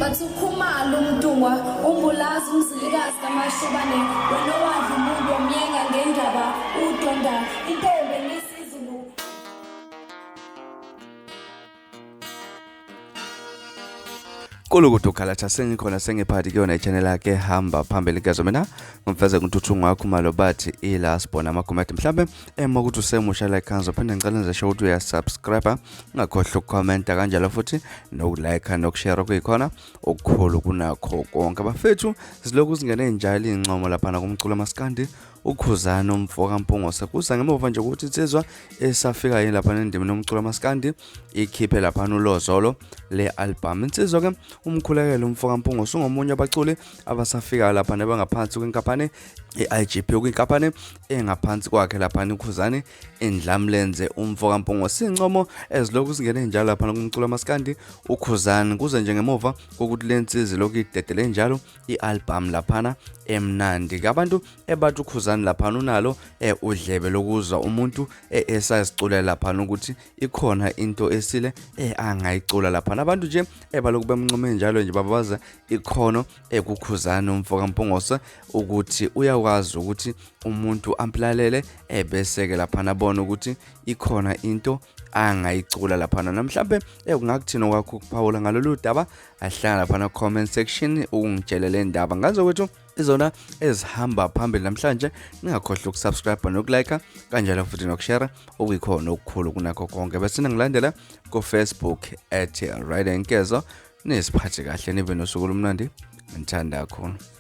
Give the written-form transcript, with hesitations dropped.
bathukhumala umntungwa umbulazi umzilikazi kamashobane wena wadla umuntu wamyenga ngendaba udonda intombi ngesizulu. Kulukuthi ukhalatha sengikhona sengiphathi kuyona ichannel yakhe hamba phambili nkezo mina ngimfeze ngintuthu ngakho malo bathi ila sibona amakomenti mhlambe ema ukuthi usemusha like kanzo phinde ngicela nje show ukuthi uyasubscribe ngakhohle ukucomment kanjalo futhi nokulike nokushare kuyikhona okukhulu kunakho konke abafethu Zilokhu zingene njalo izincomo lapha na kumculo maskandi uKhuzani uMfokaMpungose kusa ngemuva nje ukuthi insizwa esafika yini lapha endimini nomculo maskandi ikhiphe lapha uLozolo le album insizwa ke umkhulekelo uMfokaMpungose ungomunye abaculi abasafika lapha nebangaphansi kwenkampani iIGP kwinkampani engaphansi kwakhe lapha uKhuzani endlamlenze uMfokaMpungose izincomo ezilokhu zingene njalo lapha kumculo maskandi uKhuzani kuze nje ngemuva kokuthi lensizi lokhu idedele njalo ialbum lapha emnandi kabantu ebathu uKhuzani lapha unalo udlebe lokuzwa umuntu esaziculela lapha ukuthi ikhona into esile angayicula lapha abantu nje ebaloku bemncome njalo nje babaza ikhono kuKhuzani uMfokaMpungose ukuthi uyakwazi ukuthi umuntu ampilalele bese ke lapha nabona ukuthi ikhona into angayicula lapha namhlanje kungakuthina kwakho ukuphawula ngalolu daba ahlala lapha na comment section ungitshelele indaba ngazo kwethu izona ezihamba phambili namhlanje ningakhohle ukusubscribe nokulike kanjalo futhi nokushare okuyikhona okukhulu kunakho konke bese ningilandela ku Facebook @ridenkezo nisiphathe kahle nibe nosuku lumnandi ngithanda kakhulu.